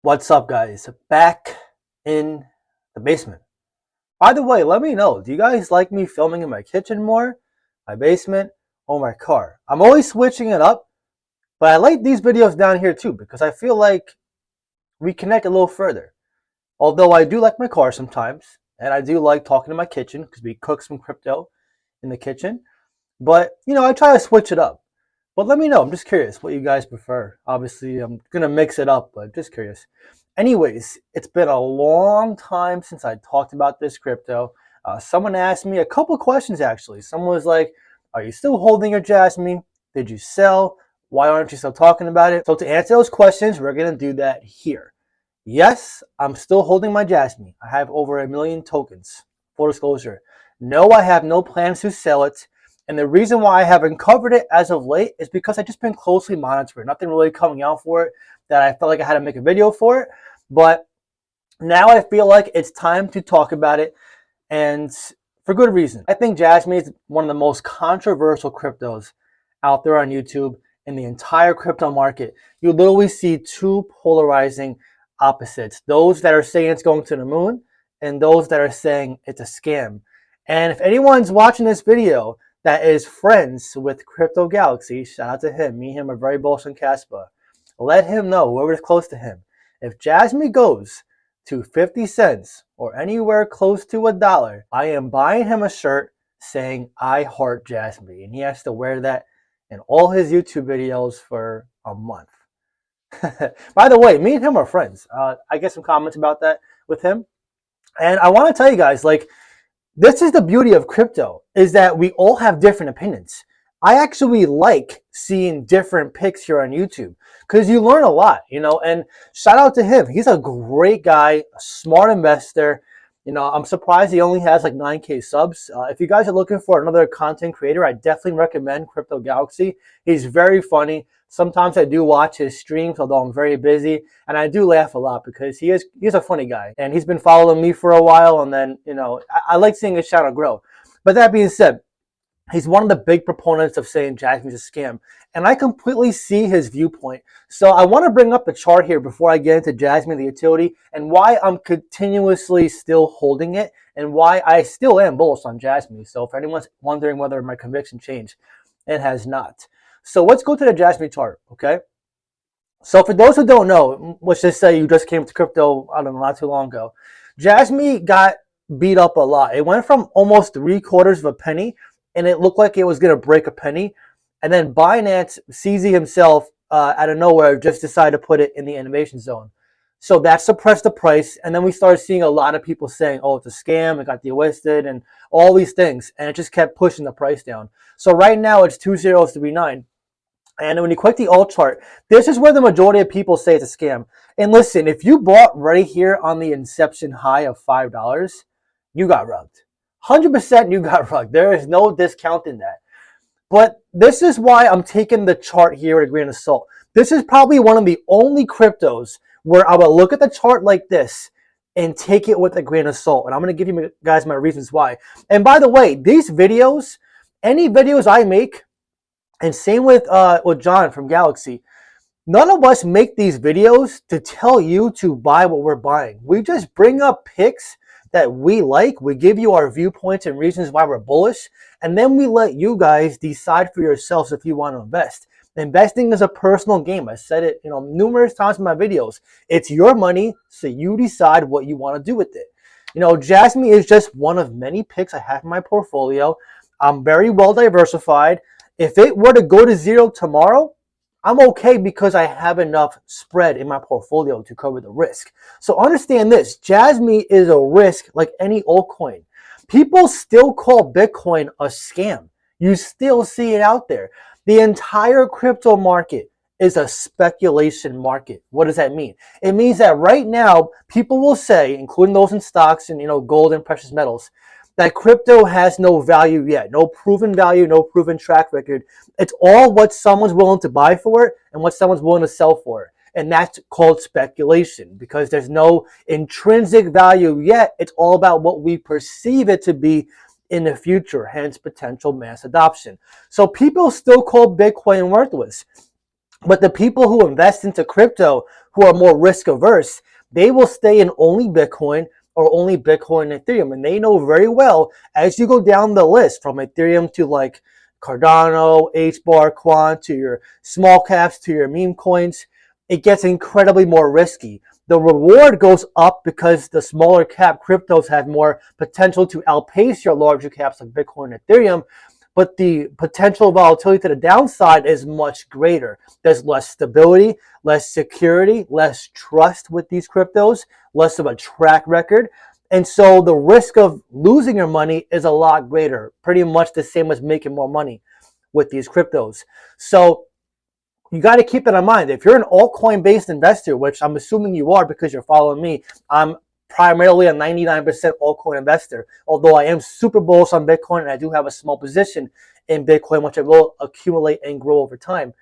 What's up, guys? Back in the basement. By the way, let me know. Do you guys like me filming in my kitchen more, my basement, or my car? I'm always switching it up, but I like these videos down here too because I feel like we connect a little further. Although I do like my car sometimes, and I do like talking in my kitchen because we cook some crypto in the kitchen. But, I try to switch it up. But let me know. I'm just curious what you guys prefer. Obviously, I'm going to mix it up, but just curious. Anyways, it's been a long time since I talked about this crypto. Someone asked me a couple questions, actually. Someone was like, are you still holding your Jasmy? Did you sell? Why aren't you still talking about it? So to answer those questions, we're going to do that here. Yes, I'm still holding my Jasmy. I have over 1 million tokens. Full disclosure. No, I have no plans to sell it. And the reason why I haven't covered it as of late is because I've just been closely monitoring. Nothing really coming out for it that I felt like I had to make a video for it. But now I feel like it's time to talk about it, and for good reason. I think Jasmy is one of the most controversial cryptos out there on YouTube in the entire crypto market. You literally see two polarizing opposites. Those that are saying it's going to the moon and those that are saying it's a scam. And if anyone's watching this video that is friends with Crypto Galaxy, shout out to him. Me and him are very bullish on Caspa. Let him know, whoever is close to him. If Jasmy goes to 50 cents or anywhere close to $1, I am buying him a shirt saying I heart Jasmy. And he has to wear that in all his YouTube videos for a month. By the way, me and him are friends. I get some comments about that with him. And I want to tell you guys, this is the beauty of crypto, is that we all have different opinions. I actually like seeing different picks here on YouTube because you learn a lot, and shout out to him. He's a great guy, a smart investor. I'm surprised he only has like 9K subs. If you guys are looking for another content creator, I definitely recommend Crypto Galaxy. He's very funny. Sometimes I do watch his streams, although I'm very busy, and I do laugh a lot because he's a funny guy, and he's been following me for a while, and then, I like seeing his channel grow. But that being said, he's one of the big proponents of saying Jasmy's a scam. And I completely see his viewpoint. So I want to bring up the chart here before I get into Jasmy, the utility, and why I'm continuously still holding it and why I still am bullish on Jasmy. So if anyone's wondering whether my conviction changed, it has not. So let's go to the Jasmy chart, okay? So for those who don't know, let's just say you just came to crypto, I don't know, not too long ago. Jasmy got beat up a lot. It went from almost 3/4 of a penny, and it looked like it was going to break a penny. And then Binance, CZ himself, out of nowhere, just decided to put it in the innovation zone. So that suppressed the price. And then we started seeing a lot of people saying, oh, it's a scam, it got delisted, and all these things. And it just kept pushing the price down. So right now it's 2039. And when you click the alt chart, this is where the majority of people say it's a scam. And listen, if you bought right here on the inception high of $5, you got rugged. 100% you got rugged. There is no discount in that. But this is why I'm taking the chart here with a grain of salt. This is probably one of the only cryptos where I will look at the chart like this and take it with a grain of salt. And I'm going to give you guys my reasons why. And by the way, these videos, any videos I make, and same with John from Galaxy, none of us make these videos to tell you to buy what we're buying. We just bring up picks that we like. We give you our viewpoints and reasons why we're bullish. And then we let you guys decide for yourselves if you want to invest. Investing is a personal game. I said it, numerous times in my videos. It's your money, so you decide what you want to do with it. Jasmy is just one of many picks I have in my portfolio. I'm very well diversified. If it were to go to zero tomorrow, I'm okay because I have enough spread in my portfolio to cover the risk. So understand this, Jasmy is a risk like any altcoin. People still call Bitcoin a scam. You still see it out there. The entire crypto market is a speculation market. What does that mean? It means that right now, people will say, including those in stocks and gold and precious metals, that crypto has no value yet, no proven value, no proven track record. It's all what someone's willing to buy for it and what someone's willing to sell for it. And that's called speculation because there's no intrinsic value yet. It's all about what we perceive it to be in the future, hence potential mass adoption. So people still call Bitcoin worthless. But the people who invest into crypto, who are more risk averse, they will stay in only Bitcoin or only Bitcoin and Ethereum. And they know very well, as you go down the list from Ethereum to like Cardano, HBAR, Quant, to your small caps, to your meme coins, it gets incredibly more risky. The reward goes up because the smaller cap cryptos have more potential to outpace your larger caps like Bitcoin and Ethereum, but the potential volatility to the downside is much greater. There's less stability, less security, less trust with these cryptos, less of a track record. And so the risk of losing your money is a lot greater, pretty much the same as making more money with these cryptos. So you got to keep that in mind. If you're an altcoin based investor, which I'm assuming you are because you're following me, I'm primarily a 99% altcoin investor, although I am super bullish on Bitcoin and I do have a small position in Bitcoin, which I will accumulate and grow over time.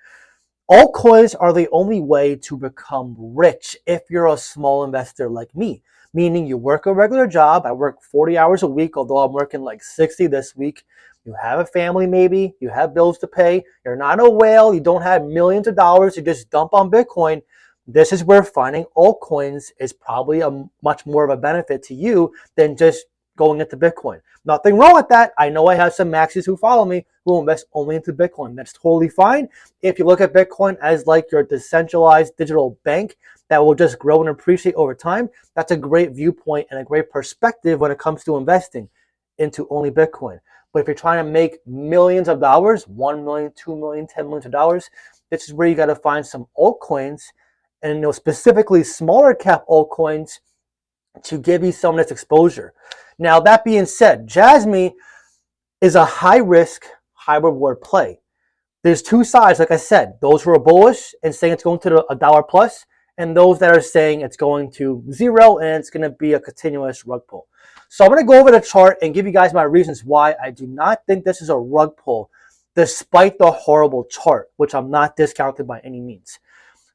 Altcoins are the only way to become rich if you're a small investor like me, meaning you work a regular job. I work 40 hours a week, although I'm working like 60 this week. You have a family maybe, you have bills to pay, you're not a whale, you don't have millions of dollars to just dump on Bitcoin. This is where finding altcoins is probably a much more of a benefit to you than just going into Bitcoin. Nothing wrong with that. I know I have some maxis who follow me who invest only into Bitcoin. That's totally fine. If you look at Bitcoin as like your decentralized digital bank that will just grow and appreciate over time, that's a great viewpoint and a great perspective when it comes to investing into only Bitcoin. But if you're trying to make millions of dollars, 1 million, 2 million, 10 millions of dollars, this is where you got to find some altcoins, and specifically smaller cap altcoins to give you some of this exposure. Now, that being said, Jasmy is a high risk, high reward play. There's two sides, like I said, those who are bullish and saying it's going to a dollar plus, and those that are saying it's going to zero and it's going to be a continuous rug pull. So I'm going to go over the chart and give you guys my reasons why I do not think this is a rug pull, despite the horrible chart, which I'm not discounting by any means.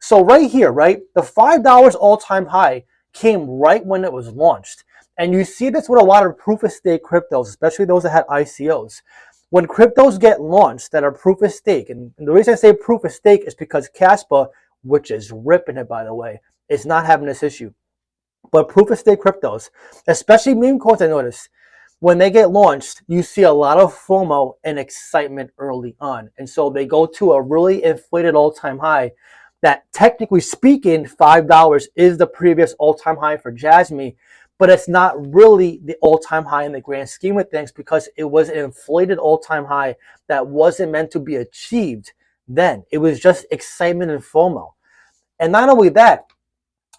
So right here, right, the $5 all-time high came right when it was launched. And you see this with a lot of proof of stake cryptos, especially those that had ICOs. When cryptos get launched that are proof of stake, and the reason I say proof of stake is because Caspa, which is ripping it by the way, is not having this issue. But proof of stake cryptos, especially meme coins, I noticed, when they get launched, you see a lot of FOMO and excitement early on. And so they go to a really inflated all-time high that, technically speaking, $5 is the previous all-time high for Jasmy, but it's not really the all-time high in the grand scheme of things because it was an inflated all-time high that wasn't meant to be achieved then. It was just excitement and FOMO. And not only that,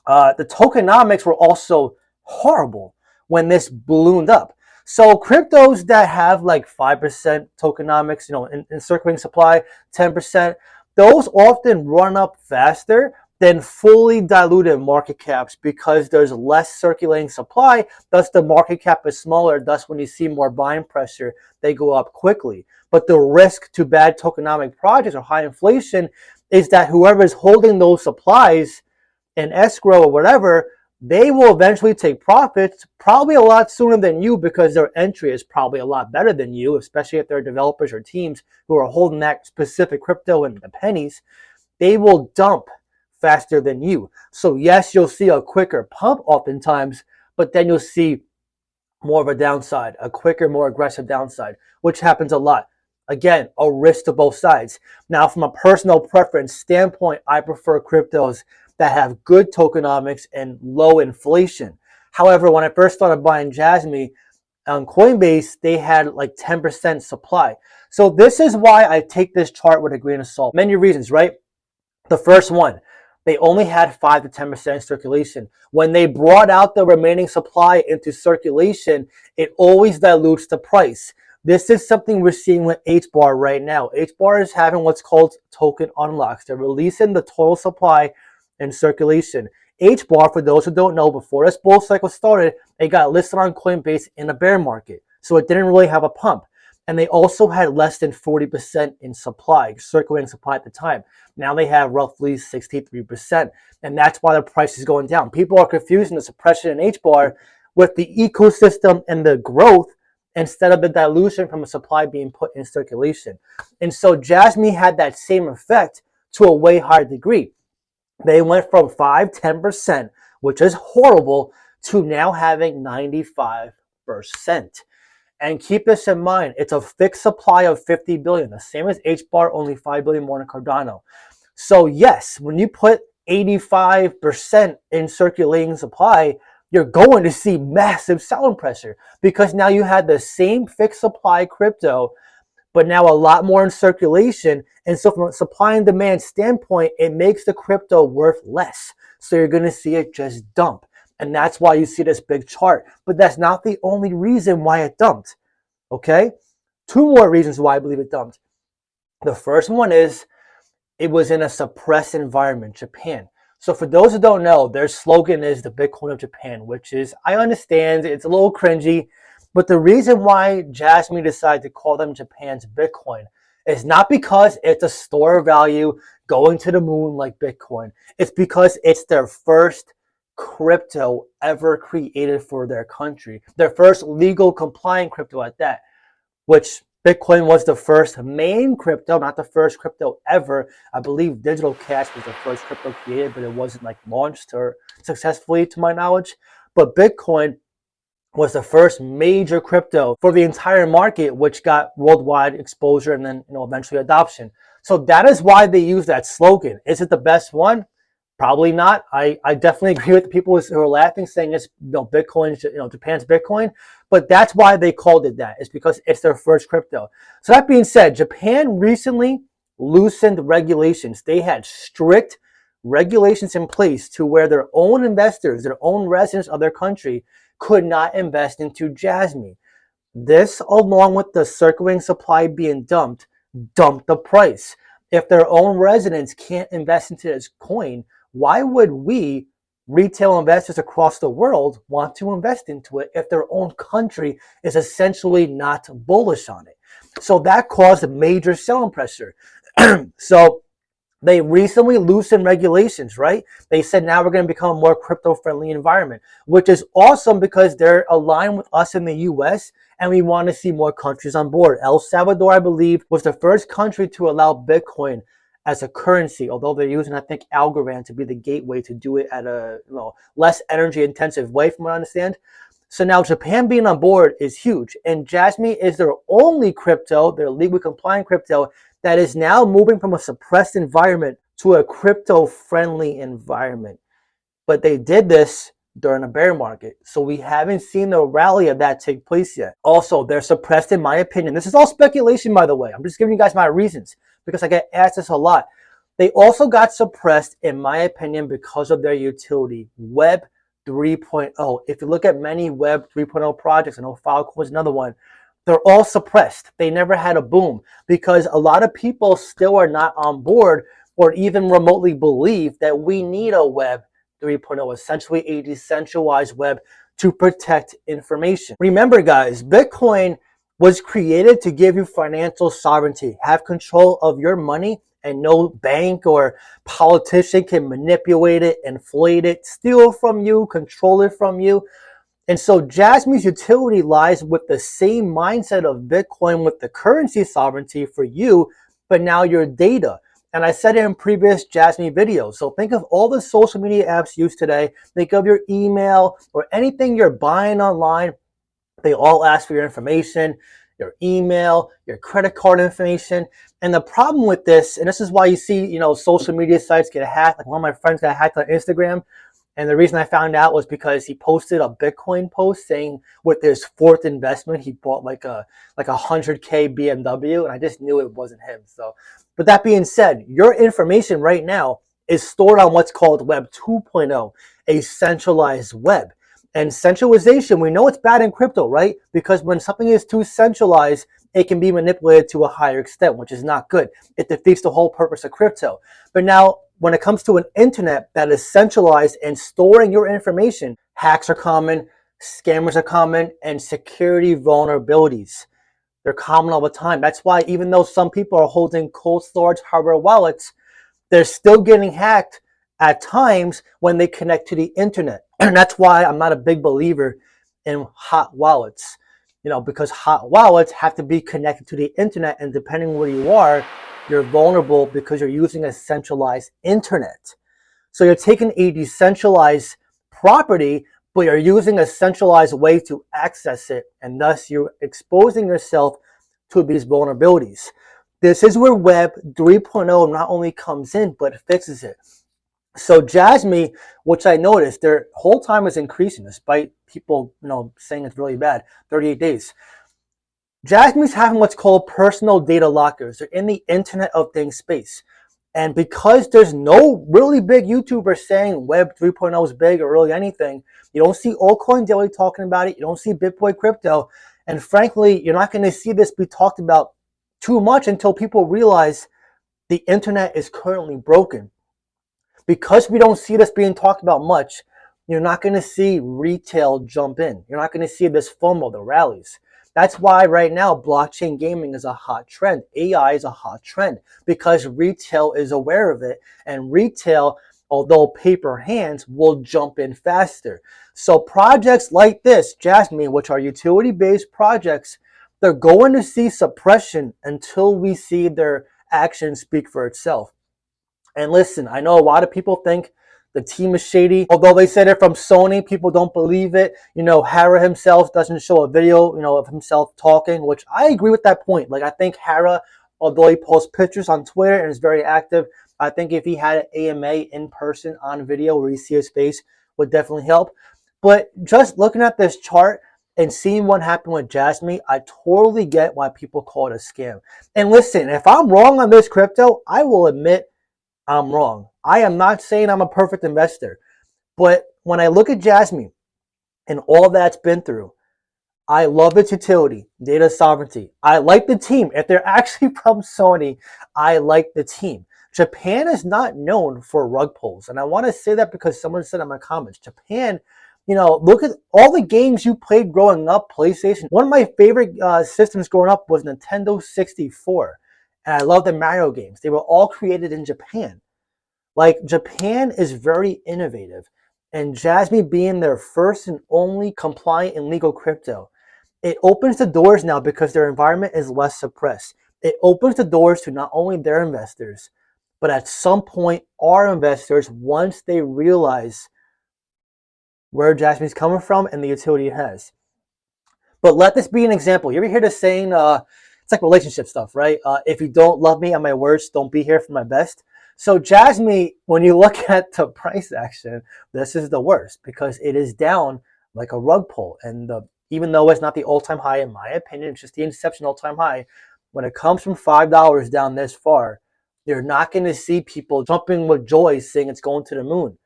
the tokenomics were also horrible when this ballooned up. So cryptos that have like 5% tokenomics, in circulating supply, 10%, those often run up faster than fully diluted market caps because there's less circulating supply, thus the market cap is smaller, thus when you see more buying pressure, they go up quickly. But the risk to bad tokenomic projects or high inflation is that whoever is holding those supplies in escrow or whatever, they will eventually take profits probably a lot sooner than you because their entry is probably a lot better than you, especially if they're developers or teams who are holding that specific crypto in the pennies. They will dump faster than you. So yes, you'll see a quicker pump oftentimes, but then you'll see more of a downside, a quicker, more aggressive downside, which happens a lot. Again, a risk to both sides. Now, from a personal preference standpoint, I prefer cryptos that have good tokenomics and low inflation. However, when I first started buying Jasmy on Coinbase, they had like 10% supply. So this is why I take this chart with a grain of salt. Many reasons, right? The first one, they only had 5 to 10% circulation. When they brought out the remaining supply into circulation, it always dilutes the price. This is something we're seeing with HBAR right now. HBAR is having what's called token unlocks. They're releasing the total supply in circulation. HBAR, for those who don't know, before this bull cycle started, it got listed on Coinbase in a bear market. So it didn't really have a pump. And they also had less than 40% in supply, circulating supply at the time. Now they have roughly 63%. And that's why the price is going down. People are confusing the suppression in HBAR with the ecosystem and the growth instead of the dilution from a supply being put in circulation. And so Jasmy had that same effect to a way higher degree. They went from 5, 10%, which is horrible, to now having 95%. And keep this in mind, it's a fixed supply of 50 billion, the same as HBAR, only 5 billion more than Cardano. So yes, when you put 85% in circulating supply, you're going to see massive selling pressure because now you had the same fixed supply crypto, but now a lot more in circulation. And so from a supply and demand standpoint, it makes the crypto worth less. So you're going to see it just dump. And that's why you see this big chart. But that's not the only reason why it dumped. Okay? Two more reasons why I believe it dumped. The first one is it was in a suppressed environment, Japan. So for those who don't know, their slogan is the Bitcoin of Japan, which is, I understand it's a little cringy, but the reason why Jasmy decided to call them Japan's Bitcoin is not because it's a store of value going to the moon like Bitcoin. It's because it's their first crypto ever created for their country. Their first legal compliant crypto at that, which Bitcoin was the first main crypto, not the first crypto ever. I believe digital cash was the first crypto created, but it wasn't like launched or successfully to my knowledge. But Bitcoin was the first major crypto for the entire market, which got worldwide exposure and then eventually adoption. So that is why they use that slogan. Is it the best one? Probably not. I definitely agree with the people who are laughing, saying it's Bitcoin, Japan's Bitcoin. But that's why they called it that. It's because it's their first crypto. So that being said, Japan recently loosened regulations. They had strict regulations in place to where their own investors, their own residents of their country, could not invest into Jasmy. This, along with the circulating supply being dumped the price. If their own residents can't invest into this coin, why would we, retail investors across the world, want to invest into it if their own country is essentially not bullish on it? So that caused major selling pressure. So they recently loosened regulations, right? They said now we're going to become a more crypto-friendly environment, which is awesome because they're aligned with us in the US and we want to see more countries on board. El Salvador, I believe, was the first country to allow Bitcoin as a currency, although they're using, I think, Algorand to be the gateway to do it at a less energy-intensive way, from what I understand. So now Japan being on board is huge, and Jasmy is their only crypto, their legally compliant crypto, that is now moving from a suppressed environment to a crypto-friendly environment. But they did this during a bear market, so we haven't seen the rally of that take place yet. Also, they're suppressed, in my opinion. This is all speculation, by the way. I'm just giving you guys my reasons because I get asked this a lot. They also got suppressed, in my opinion, because of their utility, Web 3.0. If you look at many Web 3.0 projects, I know Filecoin is another one, they're all suppressed. They never had a boom because a lot of people still are not on board or even remotely believe that we need a Web 3.0, essentially a decentralized web to protect information. Remember, guys, Bitcoin was created to give you financial sovereignty, have control of your money, and no bank or politician can manipulate it, inflate it, steal from you, control it from you. And so Jasmy's utility lies with the same mindset of Bitcoin with the currency sovereignty for you, but now your data. And I said it in previous Jasmy videos. So think of all the social media apps used today. Think of your email or anything you're buying online. They all ask for your information, your email, your credit card information. And the problem with this, and this is why you see, social media sites get hacked. Like one of my friends got hacked on Instagram. And the reason I found out was because he posted a Bitcoin post saying with his fourth investment, he bought like a 100K BMW, and I just knew it wasn't him. So, but that being said, your information right now is stored on what's called Web 2.0, a centralized web. And centralization, we know it's bad in crypto, right? Because when something is too centralized, it can be manipulated to a higher extent, which is not good. It defeats the whole purpose of crypto. But now, when it comes to an internet that is centralized and storing your information, hacks are common, scammers are common, and security vulnerabilities. They're common all the time. That's why even though some people are holding cold storage hardware wallets, they're still getting hacked at times when they connect to the internet. And that's why I'm not a big believer in hot wallets, because hot wallets have to be connected to the internet, and depending where you are, you're vulnerable because you're using a centralized internet. So you're taking a decentralized property, but you're using a centralized way to access it, and thus you're exposing yourself to these vulnerabilities. This is where Web 3.0 not only comes in, but fixes it. So Jasmy, which I noticed, their whole time is increasing despite people, saying it's really bad. 38 days. Jasmy's having what's called personal data lockers. They're in the Internet of Things space. And because there's no really big YouTuber saying Web 3.0 is big or really anything, you don't see Altcoin Daily talking about it. You don't see Bitboy Crypto. And frankly, you're not going to see this be talked about too much until people realize the internet is currently broken. Because we don't see this being talked about much, you're not going to see retail jump in. You're not going to see this FOMO, the rallies. That's why right now blockchain gaming is a hot trend. AI is a hot trend because retail is aware of it, and retail, although paper hands, will jump in faster. So projects like this, Jasmy, which are utility-based projects, they're going to see suppression until we see their actions speak for itself. And listen, I know a lot of people think the team is shady. Although they said it from Sony, people don't believe it. Hara himself doesn't show a video, of himself talking, which I agree with that point. Like, I think Hara, although he posts pictures on Twitter and is very active, I think if he had an AMA in person on video where you see his face would definitely help. But just looking at this chart and seeing what happened with Jasmy, I totally get why people call it a scam. And listen, if I'm wrong on this crypto, I will admit I'm wrong. I am not saying I'm a perfect investor, but when I look at Jasmy and all that's been through, I love its utility, data sovereignty. I like the team. If they're actually from Sony, I like the team. Japan is not known for rug pulls, and I want to say that because someone said in my comments, Japan, look at all the games you played growing up, PlayStation. One of my favorite systems growing up was Nintendo 64. And I love the Mario games. They were all created in Japan. Like, Japan is very innovative. And Jasmy being their first and only compliant and legal crypto, it opens the doors now because their environment is less suppressed. It opens the doors to not only their investors, but at some point our investors, once they realize where Jasmy's coming from and the utility it has. But let this be an example. You ever hear the saying, it's like relationship stuff, right? If you don't love me at my worst, don't be here for my best. So Jasmy, when you look at the price action, this is the worst because it is down like a rug pull. And even though it's not the all-time high, in my opinion, it's just the inception all-time high. When it comes from $5 down this far, you're not going to see people jumping with joy saying it's going to the moon.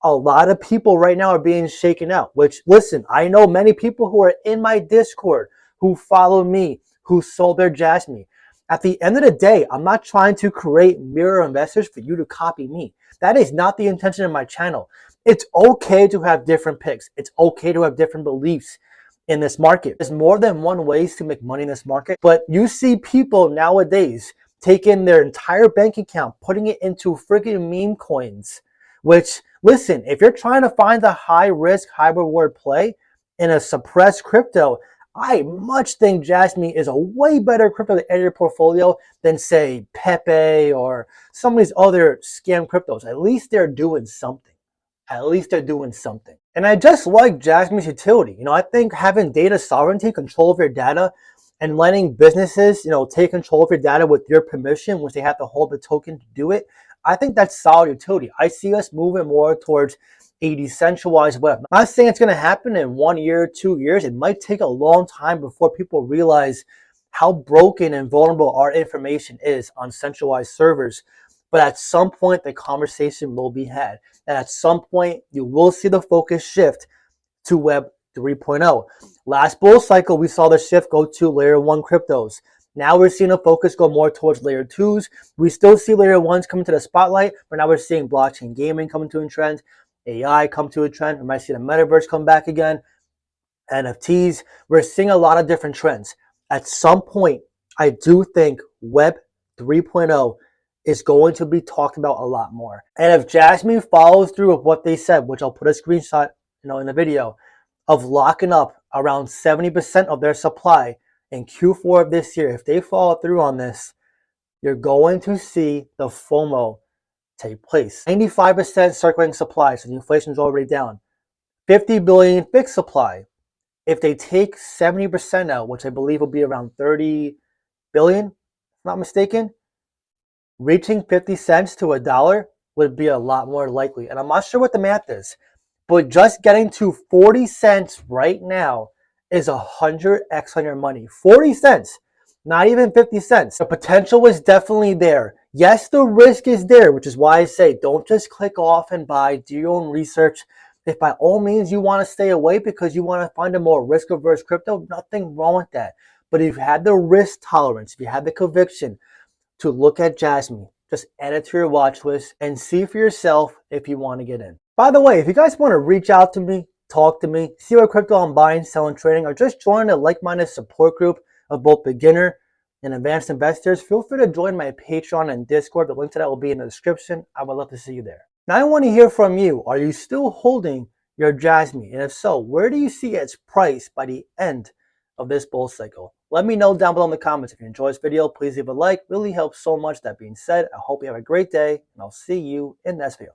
A lot of people right now are being shaken out, which, listen, I know many people who are in my Discord who follow me, who sold their Jasmy. At the end of the day, I'm not trying to create mirror investors for you to copy me. That is not the intention of my channel. It's okay to have different picks. It's okay to have different beliefs in this market. There's more than one ways to make money in this market, but you see people nowadays taking their entire bank account, putting it into freaking meme coins, which, listen, if you're trying to find the high risk, high reward play in a suppressed crypto, I much think Jasmy is a way better crypto to add to your portfolio than, say, Pepe or some of these other scam cryptos. At least they're doing something. At least they're doing something. And I just like Jasmy's utility. I think having data sovereignty, control of your data, and letting businesses, take control of your data with your permission, which they have to hold the token to do it, I think that's solid utility. I see us moving more towards a decentralized web. I'm not saying it's going to happen in 1 year, 2 years. It might take a long time before people realize how broken and vulnerable our information is on centralized servers. But at some point, the conversation will be had. And at some point, you will see the focus shift to Web 3.0. Last bull cycle, we saw the shift go to layer 1 cryptos. Now we're seeing a focus go more towards layer 2s. We still see layer 1s coming to the spotlight, but now we're seeing blockchain gaming coming to a trend, AI come to a trend. We might see the metaverse come back again, NFTs. We're seeing a lot of different trends. At some point, I do think Web 3.0 is going to be talked about a lot more. And if Jasmy follows through with what they said, which I'll put a screenshot, in the video, of locking up around 70% of their supply in Q4 of this year, if they follow through on this, you're going to see the FOMO take place. 95% circulating supply, so the inflation is already down. 50 billion fixed supply. If they take 70% out, which I believe will be around 30 billion, if I'm not mistaken, reaching 50 cents to $1 would be a lot more likely. And I'm not sure what the math is, but just getting to 40 cents right now is 100x on your money. 40 cents, not even 50 cents. The potential is definitely there. Yes, the risk is there, which is why I say don't just click off and buy, do your own research. If by all means you want to stay away because you want to find a more risk averse crypto, nothing wrong with that. But if you had the risk tolerance, if you had the conviction to look at Jasmy, just add it to your watch list and see for yourself if you want to get in. By the way, if you guys want to reach out to me, talk to me, see what crypto I'm buying, selling, trading, or just join a like-minded support group of both beginner and advanced investors, feel free to join my Patreon and Discord. The link to that will be in the description. I would love to see you there. Now I want to hear from you. Are you still holding your Jasmy? And if so, where do you see its price by the end of this bull cycle? Let me know down below in the comments. If you enjoyed this video, please leave a like. Really helps so much. That being said, I hope you have a great day, and I'll see you in the next video.